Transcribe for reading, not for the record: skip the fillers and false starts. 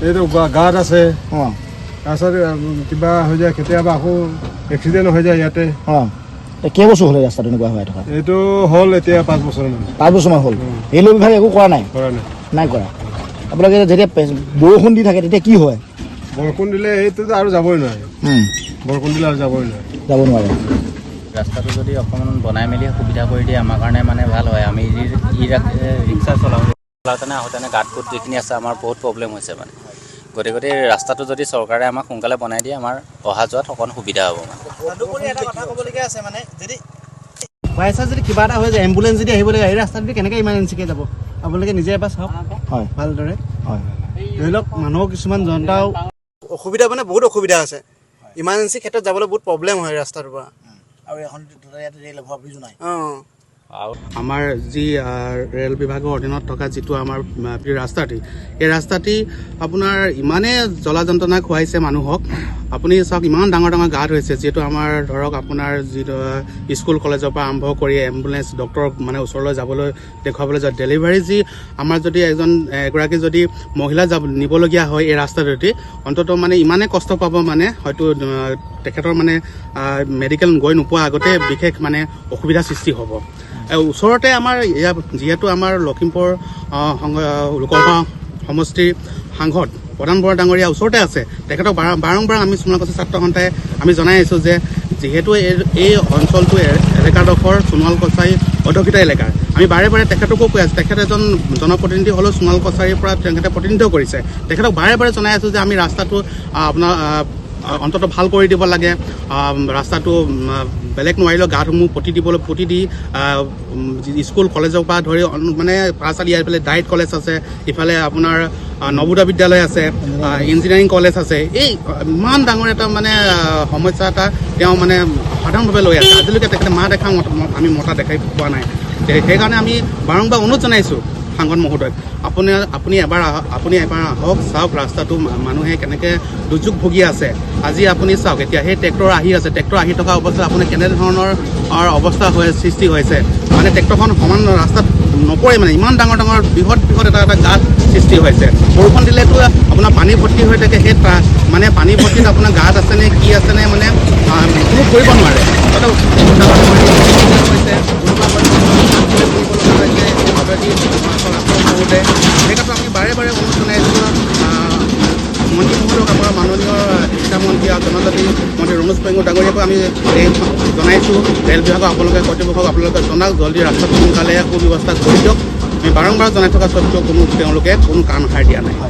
এইটো গাঁত আছে অঁ তাৰপিছত কিবা হৈ যায় কেতিয়াবা আকৌ এক্সিডেণ্ট হৈ যায় ইয়াতে কেইবছৰ হ'ল ৰাস্তাটো এনেকুৱা হৈ থকা এইটো হ'ল এতিয়া 5 বছৰমান 5 বছৰমান হ'ল ৰেলৱে বিভাগে একো কৰা নাই কৰা নাই নাই কৰা আপোনালোকে যেতিয়া বৰষুণ দি থাকে তেতিয়া কি হয় বৰষুণ দিলে এইটোতো আৰু যাবই নোৱাৰে বৰষুণ দিলে আৰু যাবই নোৱাৰে যাব নোৱাৰে ৰাস্তাটো যদি অকণমান বনাই মেলি সুবিধা কৰি দিয়ে আমাৰ কাৰণে মানে ভাল হয় আমি ৰিক্সা চলাওঁতেনে আহোঁতেনে গাঁত গোট যিখিনি আছে আমাৰ বহুত প্ৰব্লেম হৈছে মানে গতিকে ৰাস্তাটো যদি চৰকাৰে আমাক সোনকালে বনাই দিয়ে আমাৰ অহা যোৱাত অকণ সুবিধা হ'ব মানে তদুপৰি এটা কথা ক'বলগীয়া আছে মানে যদি বাইচাঞ্চ যদি কিবা এটা হৈ যায় এম্বুলেঞ্চ যদি আহিব লাগে এই ৰাস্তাটোদি কেনেকৈ ইমাৰ্জেঞ্চিকৈ যাব আপোনালোকে নিজে এবাৰ চাওক হয় ভালদৰে হয় ধৰি লওক মানুহৰ কিছুমান জনতাও অসুবিধা মানে বহুত অসুবিধা আছে ইমাৰ্জেঞ্চি ক্ষেত্ৰত যাবলৈ বহুত প্ৰব্লেম হয় ৰাস্তাটোৰ পৰা আৰু এখন ৰেল অভাৱিজো নাই আমাৰ যি ৰেল বিভাগৰ অধীনত থকা যিটো আমাৰ ৰাস্তাটি এই ৰাস্তাটি আপোনাৰ ইমানে জ্বলা যন্ত্ৰণা খুৱাইছে মানুহক আপুনি চাওক ইমান ডাঙৰ ডাঙৰ গাঁত হৈছে যিহেতু আমাৰ ধৰক আপোনাৰ যি স্কুল কলেজৰ পৰা আৰম্ভ কৰি এম্বুলেঞ্চ ডক্টৰ মানে ওচৰলৈ যাবলৈ দেখুৱাবলৈ যায় ডেলিভাৰী যি আমাৰ যদি এগৰাকী যদি মহিলা নিবলগীয়া হয় এই ৰাস্তাটোদি অন্ততঃ মানে ইমানে কষ্ট পাব মানে হয়তো তেখেতৰ মানে মেডিকেল গৈ নোপোৱা আগতে বিশেষ মানে অসুবিধাৰ সৃষ্টি হ'ব ওচৰতে আমাৰ যিহেতু আমাৰ লখিমপুৰ লোকসভা সমষ্টিৰ সাংসদ প্ৰধান বৰা ডাঙৰীয়া ওচৰতে আছে তেখেতক বাৰম্বাৰ আমি সোণোৱালকুছি ছাত্ৰ সন্থাই আমি জনাই আছোঁ যে যিহেতু এই অঞ্চলটো এলেকাডোখৰ সোণোৱাল কছাৰী অধ্যুষিত এলেকাৰ আমি বাৰে বাৰে তেখেতকো কৈ আছোঁ তেখেত এজন জনপ্ৰতিনিধি হ'লেও সোণোৱাল কছাৰীৰ পৰা তেখেতে প্ৰতিনিধিত্ব কৰিছে তেখেতক বাৰে বাৰে জনাই আছোঁ যে আমি ৰাস্তাটো আপোনাৰ অন্ততঃ ভাল কৰি দিব লাগে ৰাস্তাটো বেলেগ নোৱাৰিলেও গাঁতসমূহ পুতি দি স্কুল কলেজৰ পৰা ধৰি মানে পাছালি ইফালে ডাইট কলেজ আছে ইফালে আপোনাৰ নবোদয় বিদ্যালয় আছে ইঞ্জিনিয়াৰিং কলেজ আছে এই ইমান ডাঙৰ এটা মানে সমস্যা এটা তেওঁ মানে সাধাৰণভাৱে লৈ আছে আজিলৈকে তেখেতে আমি মতা দেখাই পোৱা নাই সেইকাৰণে আমি বাৰম্বাৰ অনুৰোধ জনাইছোঁ সাংসদ মহোদয় আপুনি এবাৰ আহক চাওক ৰাস্তাটো মানুহে কেনেকৈ দুৰ্যোগ ভুগি আছে আজি আপুনি চাওক এতিয়া সেই ট্ৰেক্টৰ আহি থকা অৱস্থাত আপুনি কেনেধৰণৰ অৱস্থা সৃষ্টি হৈছে মানে ট্ৰেক্টৰখন সমান ৰাস্তাত নপৰে মানে ইমান ডাঙৰ ডাঙৰ বৃহৎ এটা গাঁত সৃষ্টি হৈছে বৰষুণ দিলেতো আপোনাৰ পানী ভৰ্তি হৈ থাকে সেই মানে পানী ভৰ্তিত আপোনাৰ গাঁত আছেনে কি আছেনে মানে কোনো কৰিব নোৱাৰে সেইক্ষেত্ৰত আমি বাৰে বাৰে অনুৰোধ জনাইছোঁ মন্ত্ৰী মহোদয়ক আমাৰ মাননীয় শিক্ষামন্ত্ৰী আৰু জনজাতি মন্ত্ৰী ৰমেশ পেঙু ডাঙৰীয়াকো আমি জনাইছোঁ ৰেল বিভাগক আপোনালোকে কৰ্তৃপক্ষক আপোনালোকে জনাওক জল্দি ৰাস্তাটো সোনকালে সুব্যৱস্থা কৰি দিয়ক আমি বাৰম্বাৰ জনাই থকা স্বত্বেও তেওঁলোকে কোনো কাণ সাৰ দিয়া নাই